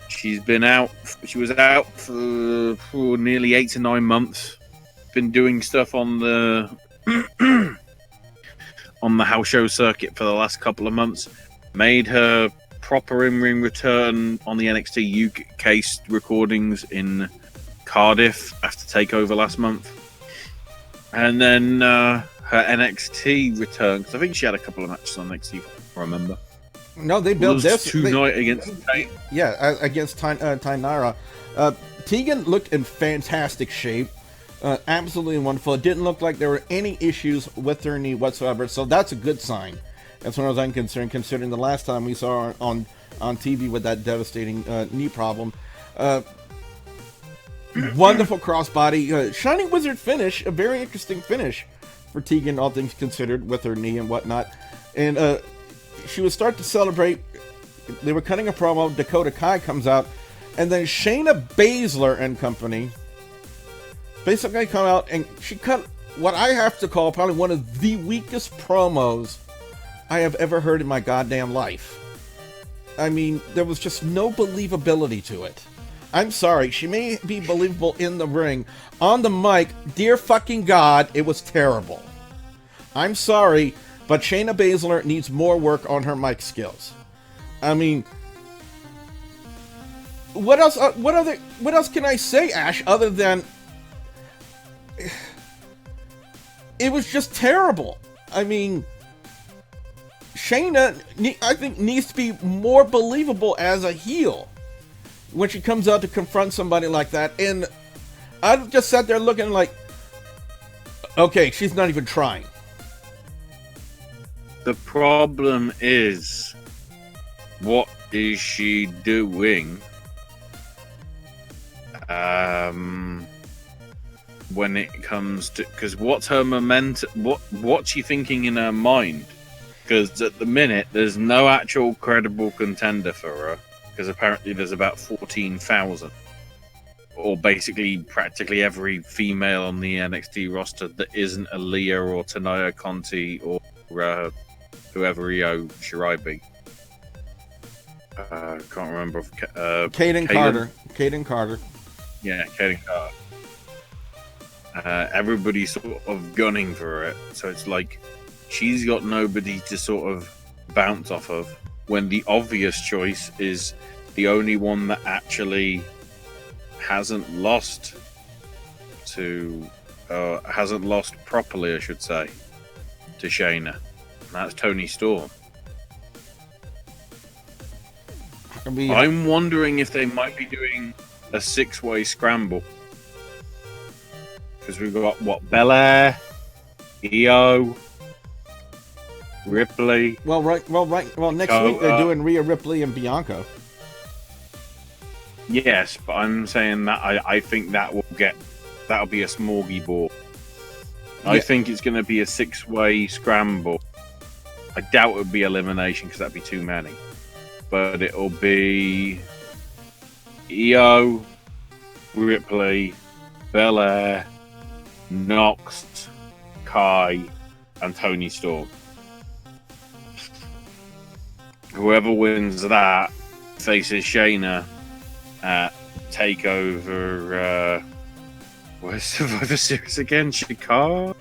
she's been out. She was out for nearly 8 to 9 months. Been doing stuff on the on the house show circuit for the last couple of months. Made her proper in-ring return on the NXT UK recordings in Cardiff after TakeOver last month. And then her NXT return, because I think she had a couple of matches on NXT, if I remember. No, they built this tonight against against Tainara. Tegan looked in fantastic shape. Absolutely wonderful. It didn't look like there were any issues with her knee whatsoever, so that's a good sign. As far as I'm concerned, considering the last time we saw her on TV with that devastating knee problem. Wonderful crossbody. Shining Wizard finish. A very interesting finish for Tegan, all things considered, with her knee and whatnot. And she would start to celebrate. They were cutting a promo. Dakota Kai comes out. And then Shayna Baszler and company basically come out, and she cut what I have to call probably one of the weakest promos I have ever heard in my goddamn life. I mean, there was just no believability to it. I'm sorry, she may be believable in the ring. On the mic, dear fucking God, it was terrible. I'm sorry, but Shayna Baszler needs more work on her mic skills. I mean, what else can I say, Ash, other than it was just terrible. I mean, Shayna, I think, needs to be more believable as a heel when she comes out to confront somebody like that. And I just sat there looking like, okay, she's not even trying. The problem is, what is she doing when it comes to, because what's her momentum? What's she thinking in her mind? Because at the minute, there's no actual credible contender for her. Because apparently there's about 14,000, or basically practically every female on the NXT roster that isn't Aaliyah or Tanaya Conti or whoever Io Shirai be. Can't remember. Kaden Carter. Kaden Carter. Yeah, Kaden Carter. Everybody's sort of gunning for it, so it's like she's got nobody to sort of bounce off of, when the obvious choice is the only one that actually hasn't lost properly, I should say, to Shayna. And that's Toni Storm. I'm wondering if they might be doing a 6-way scramble. Because we've got, Belair, Io, Ripley. Well, next week they're doing Rhea Ripley and Bianca. Yes, but I'm saying that I think that'll be a smorgasbord. Yeah. I think it's going to be a 6-way scramble. I doubt it would be elimination because that'd be too many. But it'll be Io, Ripley, Belair, Nox, Kai, and Toni Storm. Whoever wins that faces Shayna at TakeOver. Where's Survivor Series again? Chicago?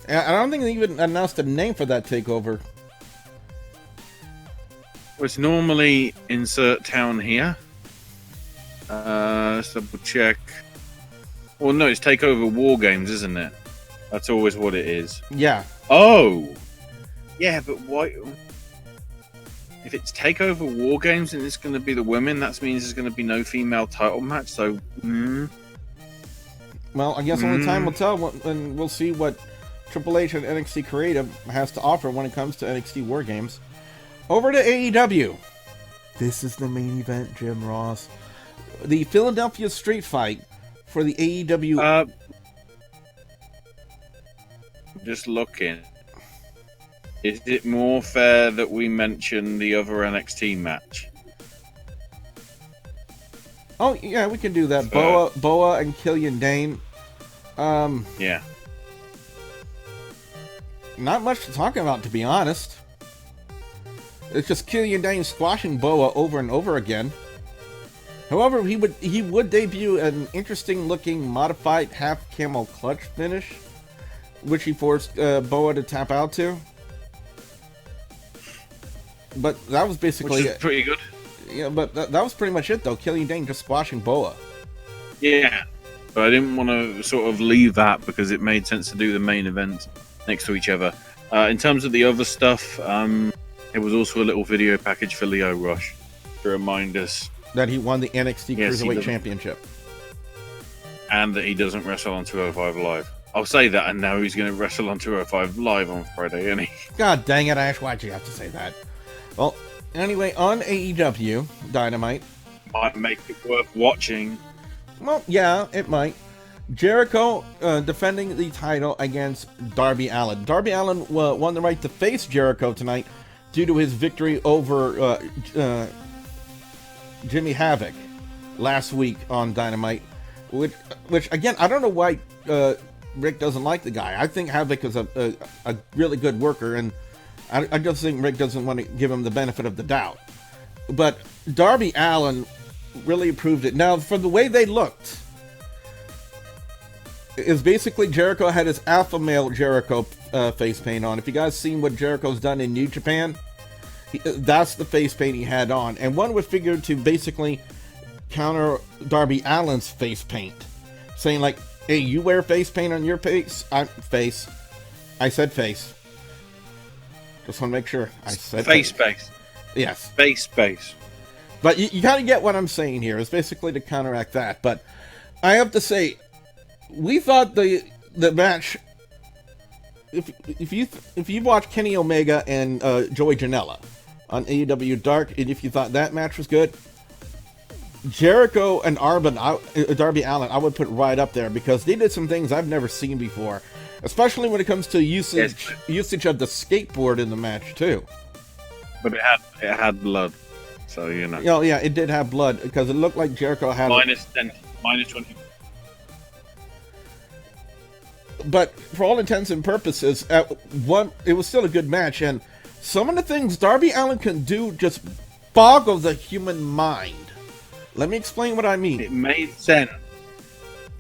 I don't think they even announced a name for that TakeOver. Well, it's normally insert town here. Let's double check. Well, no, it's TakeOver War Games, isn't it? That's always what it is. Yeah. Oh! Yeah, but why? If it's TakeOver War Games and it's going to be the women, that means there's going to be no female title match, so... Well, I guess only time will tell, and we'll see what Triple H and NXT Creative has to offer when it comes to NXT War Games. Over to AEW. This is the main event, Jim Ross. The Philadelphia Street Fight for the AEW... Just looking. Is it more fair that we mention the other NXT match? Oh, yeah, we can do that. Boa and Killian Dane. Yeah. Not much to talk about, to be honest. It's just Killian Dane squashing Boa over and over again. However, he would debut an interesting-looking modified half-camel clutch finish, which he forced Boa to tap out to. But that was basically which is pretty good. Yeah, but that was pretty much it, though. Killian Dane just squashing Boa. Yeah, but I didn't want to sort of leave that because it made sense to do the main event next to each other. In terms of the other stuff, it was also a little video package for Leo Rush to remind us that he won the NXT Cruiserweight Championship. And that he doesn't wrestle on 205 Live. I'll say that, and now he's going to wrestle on 205 Live on Friday, isn't he? God dang it, Ash, why'd you have to say that? Well, anyway, on AEW Dynamite. Might make it worth watching. Well, yeah, it might. Jericho defending the title against Darby Allin. Darby Allin won the right to face Jericho tonight due to his victory over Jimmy Havoc last week on Dynamite. Which again, I don't know why Rick doesn't like the guy. I think Havoc is a really good worker, and I just think Rick doesn't want to give him the benefit of the doubt. But Darby Allin really proved it. Now, for the way they looked, is basically Jericho had his alpha male Jericho face paint on. If you guys seen what Jericho's done in New Japan, that's the face paint he had on. And one would figure to basically counter Darby Allin's face paint, saying like, hey, you wear face paint on your face? Face. I said face. Just want to make sure. I said face. Yes. Face. But you kind of get what I'm saying here. It's basically to counteract that. But I have to say, we thought the match. If you watch Kenny Omega and Joey Janela on AEW Dark, and if you thought that match was good, Jericho and Darby Allin, I would put right up there because they did some things I've never seen before, especially when it comes to usage of the skateboard in the match too. But it had blood, so you know. Oh yeah, it did have blood because it looked like Jericho had minus 20. But for all intents and purposes, it was still a good match, and some of the things Darby Allin can do just boggle the human mind. Let me explain what I mean. It made sense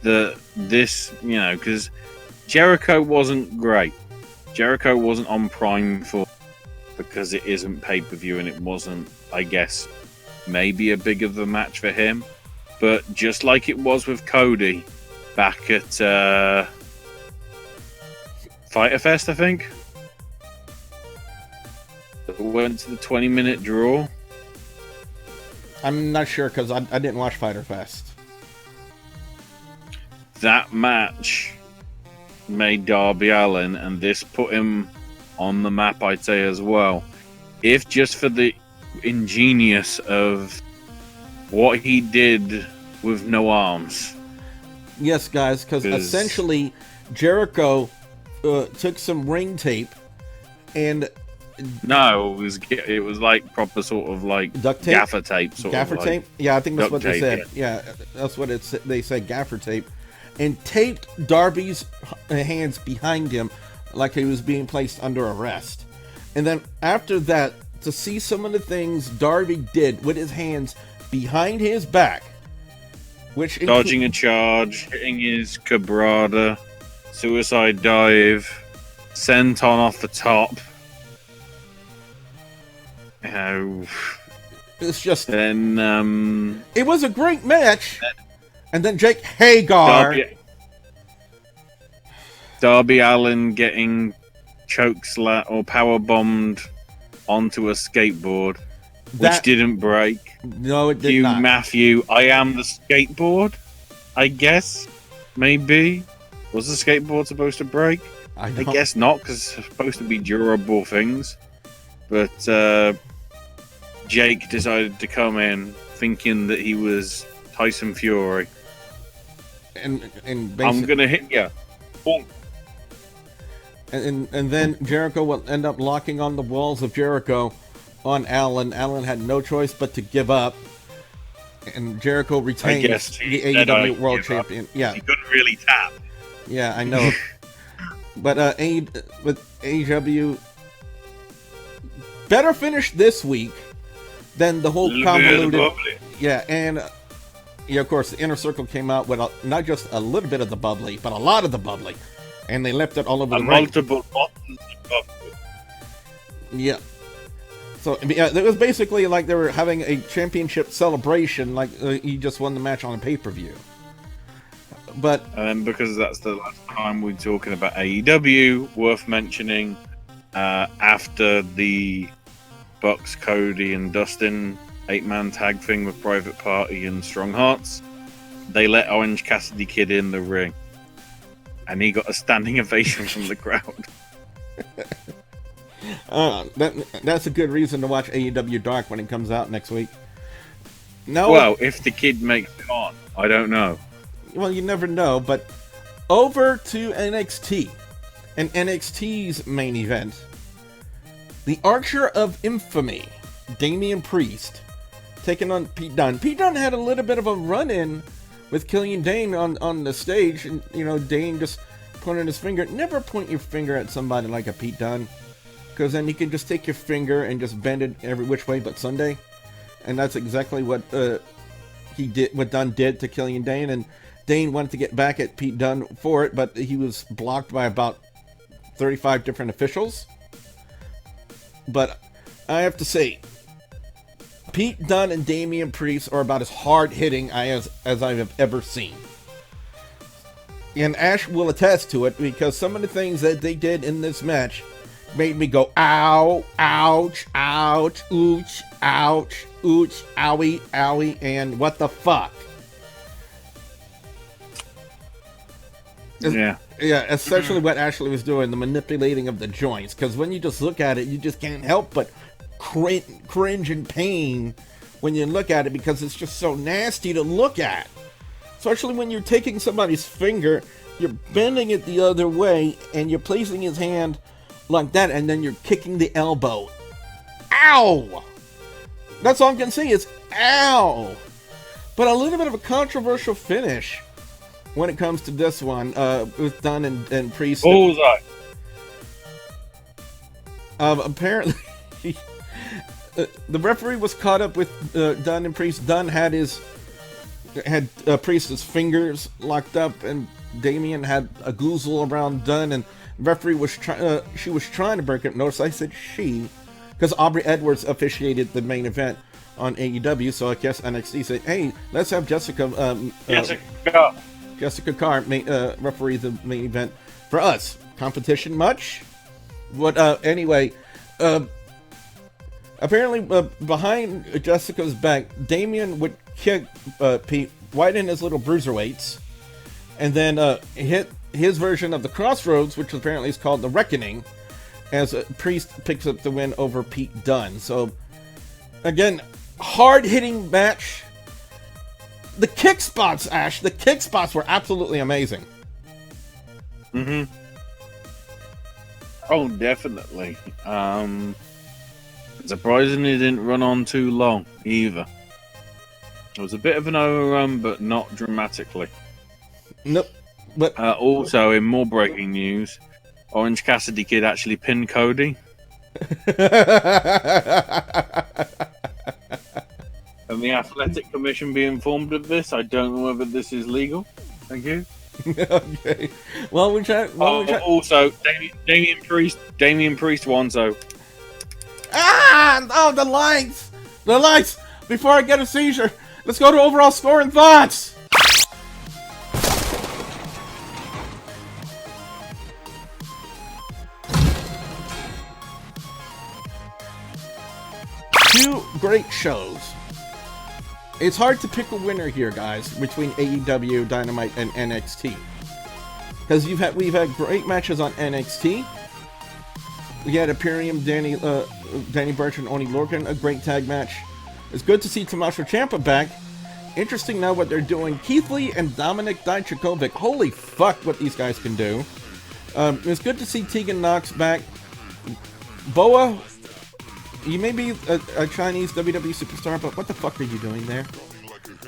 that this, because Jericho wasn't great. Jericho wasn't on Prime for because it isn't pay-per-view, and it wasn't, I guess, maybe a big of a match for him. But just like it was with Cody back at Fyter Fest, I think. It went to the 20-minute draw. I'm not sure because I didn't watch Fyter Fest. That match made Darby Allin, and this put him on the map, I'd say, as well. If just for the ingenious of what he did with no arms. Yes, guys, because essentially Jericho took some ring tape and... No, it was like proper sort of like duct tape? Gaffer tape. Gaffer tape? Yeah, I think that's what they said. Yeah, that's what they said, gaffer tape. And taped Darby's hands behind him like he was being placed under arrest. And then after that, to see some of the things Darby did with his hands behind his back, which dodging a charge, hitting his Cabrada, suicide dive, senton off the top. It's just then it was a great match, and then Jake Hagar, Darby Allin getting chokeslammed or power bombed onto a skateboard, which didn't break. No, it did not. Matthew, I am the skateboard. I guess maybe was the skateboard supposed to break? I guess not, because it's supposed to be durable things. But Jake decided to come in thinking that he was Tyson Fury. And I'm gonna hit you. Boom. And then Jericho will end up locking on the walls of Jericho on Allin. Allin had no choice but to give up. And Jericho retains the AEW World Champion. Yeah. He couldn't really tap. Yeah, I know. But with AEW, better finish this week than the whole convoluted. Yeah, and of course, the Inner Circle came out with not just a little bit of the bubbly, but a lot of the bubbly, and they left it all over the ring. Multiple bottles of bubbly. Yeah. So yeah, it was basically like they were having a championship celebration, like he just won the match on a pay-per-view. But and because that's the last time we're talking about AEW, worth mentioning, after the Bucks, Cody, and Dustin 8-man tag thing with Private Party and Strong Hearts, they let Orange Cassidy Kid in the ring, and he got a standing ovation from the crowd. That's a good reason to watch AEW Dark when it comes out next week. No, well, if the kid makes it on, I don't know. Well, you never know, but over to NXT. And NXT's main event. The Archer of Infamy, Damian Priest, taking on Pete Dunne. Pete Dunne had a little bit of a run-in with Killian Dane on the stage, and, Dane just pointing his finger. Never point your finger at somebody like a Pete Dunne, because then you can just take your finger and just bend it every which way but Sunday. And that's exactly what what Dunne did to Killian Dane, and Dane wanted to get back at Pete Dunne for it, but he was blocked by about 35 different officials. But I have to say, Pete Dunne and Damian Priest are about as hard-hitting as I have ever seen. And Ash will attest to it, because some of the things that they did in this match made me go, ow, ouch, ouch, ooch, ouch, ooch, owie, owie, and what the fuck. Yeah. Yeah, essentially what Ashley was doing, the manipulating of the joints. Because when you just look at it, you just can't help but cringe in pain when you look at it because it's just so nasty to look at. Especially when you're taking somebody's finger, you're bending it the other way, and you're placing his hand like that, and then you're kicking the elbow. Ow! That's all I can say is ow! But a little bit of a controversial finish when it comes to this one with Dunn and Priest. Bullseye. Apparently, the referee was caught up with Dunn and Priest. Dunn had Priest's fingers locked up, and Damien had a goozle around Dunn, and the referee was trying to break it. Notice I said she, because Aubrey Edwards officiated the main event on AEW, so I guess NXT said, hey, let's have Jessica Carr referee the main event for us. Competition much? But anyway, apparently behind Jessica's back, Damien would kick Pete right in his little bruiserweights, and then hit his version of the Crossroads, which apparently is called the Reckoning, as Priest picks up the win over Pete Dunne. So, again, hard-hitting match. The kick spots, Ash, the kick spots were absolutely amazing. Mm-hmm. Oh, definitely. Surprisingly, it didn't run on too long, either. It was a bit of an overrun, but not dramatically. Nope. But also, in more breaking news, Orange Cassidy Kid actually pinned Cody. And the Athletic Commission be informed of this. I don't know whether this is legal. Thank you. Okay. Well, we try. Also, Damian Priest won. So. Oh, the lights! The lights! Before I get a seizure, let's go to overall score and thoughts. Two great shows. It's hard to pick a winner here, guys, between AEW, Dynamite, and NXT. Because we've had great matches on NXT. We had Imperium, Danny Burch and Oni Lorcan, a great tag match. It's good to see Tommaso Ciampa back. Interesting now what they're doing. Keith Lee and Dominik Dijakovic. Holy fuck what these guys can do. It's good to see Tegan Nox back. Boa, you may be a Chinese WWE superstar, but what the fuck are you doing there?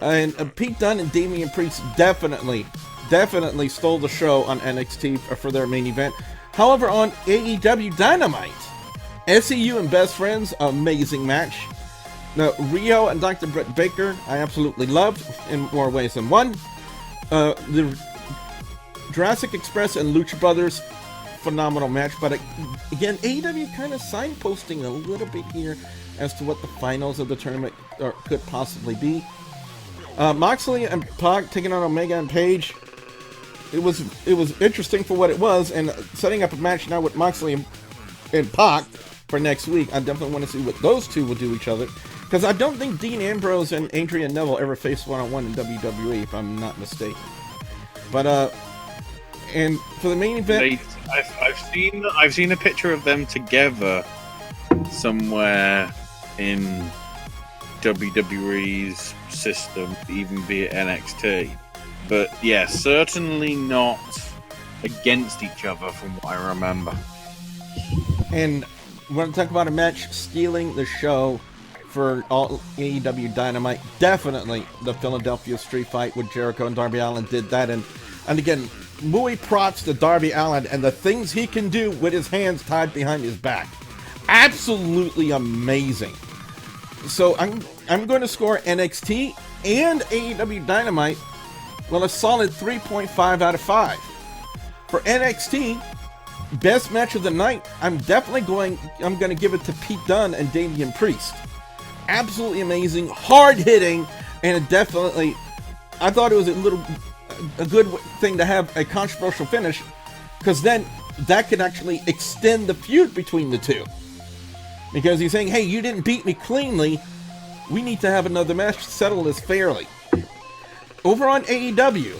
And Pete Dunne and Damian Priest definitely stole the show on NXT for their main event. However, on AEW Dynamite, SCU and Best Friends, amazing match. Now, Rio and Dr. Britt Baker, I absolutely loved in more ways than one. The Jurassic Express and Lucha Brothers, phenomenal match. But again, AEW kind of signposting a little bit here as to what the finals of the tournament could possibly be. Moxley and Pac taking on Omega and Page. It was interesting for what it was, and setting up a match now with Moxley and Pac for next week. I definitely want to see what those two will do each other, because I don't think Dean Ambrose and Adrian Neville ever faced one-on-one in WWE, if I'm not mistaken. But and for the main event, I've seen a picture of them together somewhere in WWE's system, even via NXT. But yeah, certainly not against each other from what I remember. And we want to talk about a match stealing the show for all AEW Dynamite. Definitely the Philadelphia Street Fight with Jericho and Darby Allin did that. And again, muy props to Darby Allin and the things he can do with his hands tied behind his back. Absolutely amazing. So I'm going to score NXT and AEW Dynamite a solid 3.5 out of 5. For NXT, best match of the night, I'm going to give it to Pete Dunne and Damian Priest. Absolutely amazing, hard-hitting, and I thought it was a good thing to have a controversial finish, because then that could actually extend the feud between the two. Because he's saying, hey, you didn't beat me cleanly, we need to have another match to settle this fairly. Over on AEW,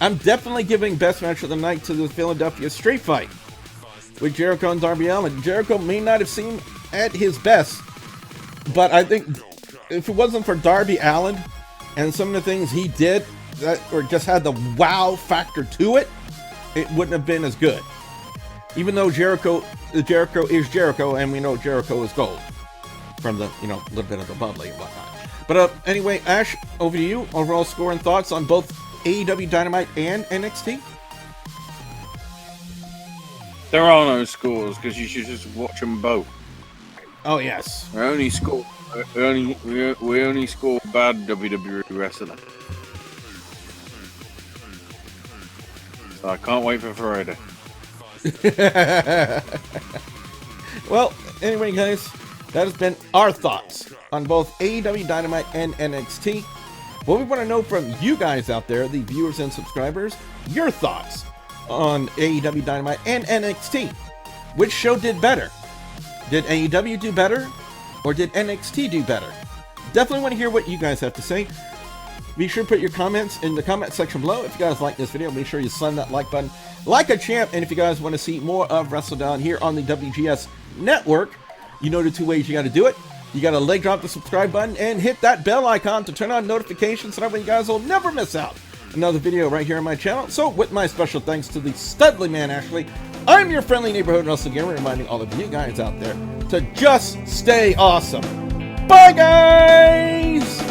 I'm definitely giving best match of the night to the Philadelphia Street Fight with Jericho and Darby Allin. Jericho may not have seemed at his best, but I think if it wasn't for Darby Allin and some of the things he did that or just had the wow factor to it, it wouldn't have been as good. Even though Jericho is Jericho, and we know Jericho is gold from the, you know, little bit of the bubbly and whatnot. But anyway, Ash, over to you. Overall score and thoughts on both AEW Dynamite and NXT? There are no scores because you should just watch them both. Oh yes, We only score bad WWE wrestling. So I can't wait for Friday. Well, anyway, guys, that has been our thoughts on both AEW Dynamite and NXT. What we want to know from you guys out there, the viewers and subscribers, your thoughts on AEW Dynamite and NXT. Which show did better? Did AEW do better? Or did NXT do better? Definitely want to hear what you guys have to say. Be sure to put your comments in the comment section below. If you guys like this video, make sure you slam that like button like a champ. And if you guys want to see more of WrestleDOWN here on the WGS Network, you know the two ways you got to do it. You got to leg drop the subscribe button and hit that bell icon to turn on notifications so that way you guys will never miss out another video right here on my channel. So with my special thanks to the Studly Man Ashley, I'm your friendly neighborhood wrestling gamer, reminding all of you guys out there to just stay awesome. Bye, guys!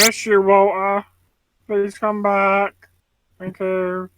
Miss you, Walter. Please come back. Thank you.